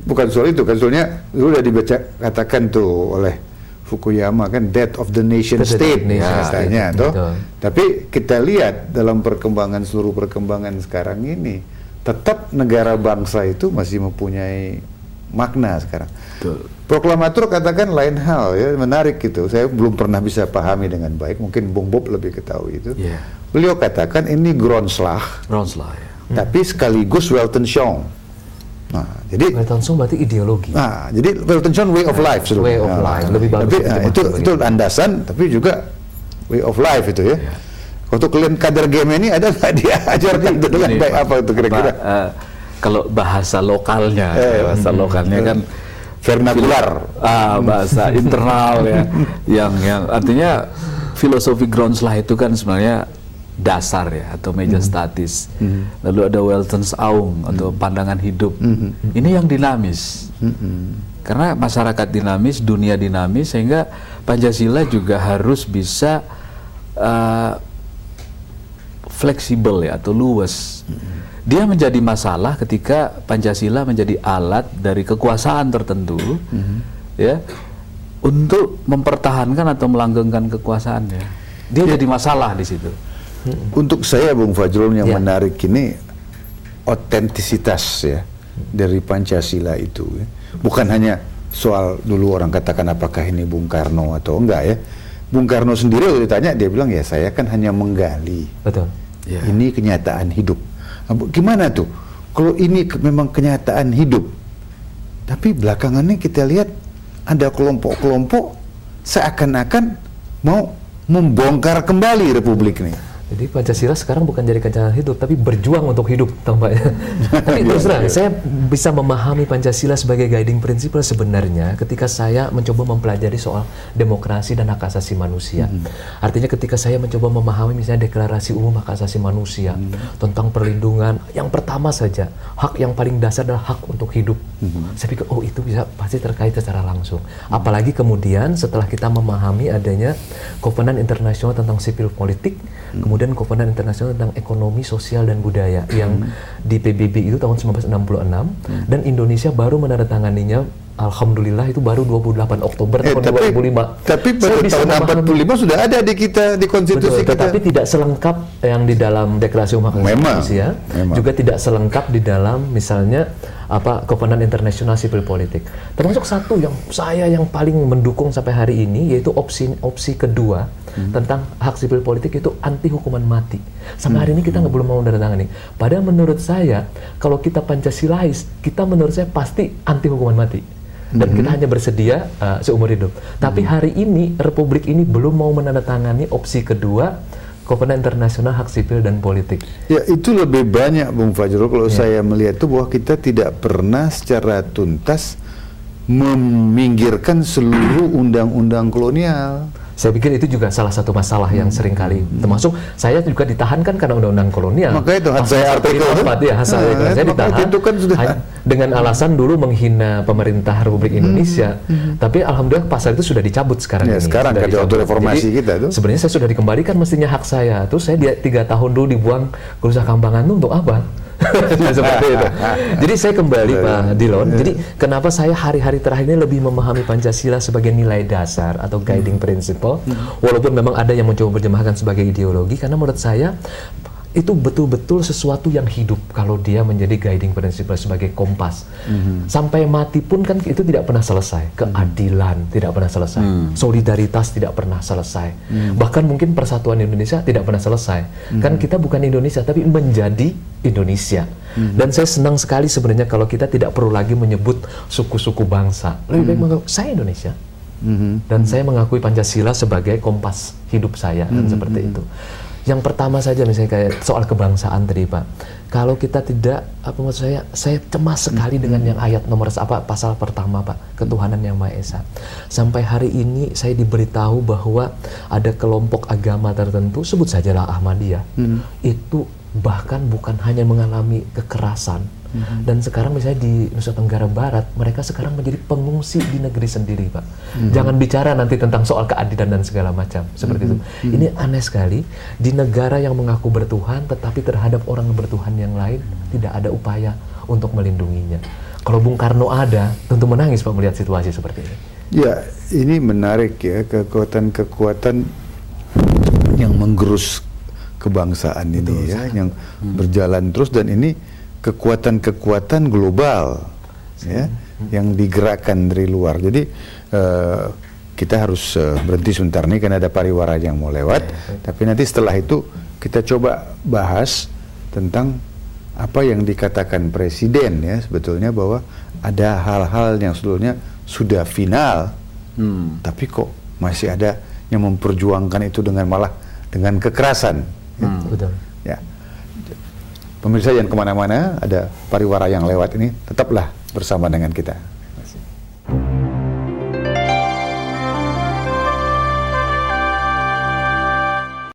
bukan soal itu kan, soalnya dulu udah dibaca katakan tuh oleh Fukuyama kan, death of the nation state katanya tuh. Tapi kita lihat dalam seluruh perkembangan sekarang ini, tetap negara bangsa itu masih mempunyai makna sekarang. Betul. Proklamator katakan lain hal ya, menarik gitu. Saya belum pernah bisa pahami dengan baik, mungkin Bung Bob lebih ketahui itu. Yeah. Beliau katakan ini Grondslag ya. Tapi sekaligus Weltanschauung. Nah, jadi Weltanschauung berarti ideologi. Nah, jadi Weltanschauung way of life. Way of life lebih bagus. Tapi itu landasan, tapi juga way of life itu ya. Yeah. Untuk kalian kader game ini ada nggak dia ajarkan itu dengan baik apa itu kira-kira? Kalau bahasa lokalnya, kan vernakular, bahasa internal ya, yang artinya filosofi Grondslag itu kan sebenarnya dasar ya, atau meja statis. Lalu ada Weltanschauung atau pandangan hidup. Ini yang dinamis. Karena masyarakat dinamis, dunia dinamis, sehingga Pancasila juga harus bisa fleksibel ya, atau luwes. Dia menjadi masalah ketika Pancasila menjadi alat dari kekuasaan tertentu, ya, untuk mempertahankan atau melanggengkan kekuasaannya. Dia jadi masalah di situ. Untuk saya, Bung Fajrul, yang menarik ini otentisitas ya dari Pancasila itu. Ya. Bukan hanya soal dulu orang katakan apakah ini Bung Karno atau enggak ya. Bung Karno sendiri waktu ditanya, dia bilang ya saya kan hanya menggali. Betul. Ini kenyataan hidup. Gimana tuh kalau ini memang kenyataan hidup, tapi belakangannya kita lihat ada kelompok-kelompok seakan-akan mau membongkar kembali republik ini. Jadi Pancasila sekarang bukan jadi kenyataan hidup, tapi berjuang untuk hidup, tampaknya. Tapi terus terang, saya bisa memahami Pancasila sebagai guiding principle sebenarnya ketika saya mencoba mempelajari soal demokrasi dan hak asasi manusia. Artinya ketika saya mencoba memahami misalnya Deklarasi Umum Hak Asasi Manusia tentang perlindungan, yang pertama saja, hak yang paling dasar adalah hak untuk hidup. Saya pikir, oh itu bisa pasti terkait secara langsung. Apalagi kemudian setelah kita memahami adanya Kovenan Internasional tentang Sipil Politik, kemudian Kovenan Internasional tentang Ekonomi, Sosial, dan Budaya yang di PBB itu tahun 1966 dan Indonesia baru menandatanganinya, alhamdulillah itu baru 28 Oktober tahun 2005. Tapi pada tahun 45 sudah ada di kita, di konstitusi. Betul, kita. Tetapi tidak selengkap yang di dalam Deklarasi Umum Hak Asasi Manusia, juga tidak selengkap di dalam misalnya Kovenan Internasional Sipil Politik. Termasuk satu yang saya yang paling mendukung sampai hari ini, yaitu opsi kedua tentang hak sipil politik, itu anti hukuman mati. Sampai hari ini kita belum mau menandatangani. Padahal menurut saya, kalau kita Pancasilais, kita menurut saya pasti anti hukuman mati. Dan kita hanya bersedia seumur hidup. Tapi hari ini Republik ini belum mau menandatangani opsi kedua Kovenan Internasional Hak Sipil dan Politik. Ya, itu lebih banyak, Bung Fajrul, kalau saya melihat itu bahwa kita tidak pernah secara tuntas meminggirkan seluruh undang-undang kolonial. Saya pikir itu juga salah satu masalah yang sering kali, termasuk saya juga ditahankan karena undang-undang kolonial. Makanya itu saya artikel saya ditahan itu kan sudah dengan alasan dulu menghina pemerintah Republik Indonesia. Tapi alhamdulillah pasal itu sudah dicabut sekarang ini. Sekarang kan waktu reformasi kita tuh. Sebenarnya saya sudah dikembalikan mestinya hak saya. Terus saya 3 tahun dulu dibuang ke Nusa Kambangan itu untuk apa? Seperti itu. Jadi saya kembali Pak Dilon. Jadi kenapa saya hari-hari terakhir ini lebih memahami Pancasila sebagai nilai dasar atau guiding principle, walaupun memang ada yang mencoba menerjemahkan sebagai ideologi, karena menurut saya itu betul-betul sesuatu yang hidup kalau dia menjadi guiding principle sebagai kompas. Sampai mati pun kan itu tidak pernah selesai. Keadilan tidak pernah selesai. Solidaritas tidak pernah selesai. Bahkan mungkin persatuan Indonesia tidak pernah selesai. Kan kita bukan Indonesia, tapi menjadi Indonesia. Dan saya senang sekali sebenarnya kalau kita tidak perlu lagi menyebut suku-suku bangsa. Lebih baik menganggap saya Indonesia. Dan saya mengakui Pancasila sebagai kompas hidup saya, dan seperti itu. Yang pertama saja misalnya kayak soal kebangsaan tadi Pak. Kalau kita tidak, saya cemas sekali dengan yang ayat nomor pasal pertama Pak, ketuhanan yang Maha Esa. Sampai hari ini saya diberitahu bahwa ada kelompok agama tertentu, sebut sajalah Ahmadiyah, itu bahkan bukan hanya mengalami kekerasan, dan sekarang misalnya di Nusa Tenggara Barat, mereka sekarang menjadi pengungsi di negeri sendiri Pak. Jangan bicara nanti tentang soal keadilan dan segala macam seperti itu. Ini aneh sekali, di negara yang mengaku bertuhan, tetapi terhadap orang bertuhan yang lain tidak ada upaya untuk melindunginya. Kalau Bung Karno ada, tentu menangis Pak melihat situasi seperti ini. Ya, ini menarik ya, kekuatan-kekuatan yang menggerus kebangsaan ini ya, yang berjalan terus, dan ini kekuatan-kekuatan global ya, yang digerakkan dari luar. Jadi kita harus berhenti sebentar nih karena ada pariwara yang mau lewat. Tapi nanti setelah itu kita coba bahas tentang apa yang dikatakan Presiden ya, sebetulnya bahwa ada hal-hal yang sebetulnya sudah final, tapi kok masih ada yang memperjuangkan itu malah dengan kekerasan. Betul. Ya. Pemirsa jangan kemana-mana, ada pariwara yang lewat ini, tetaplah bersama dengan kita.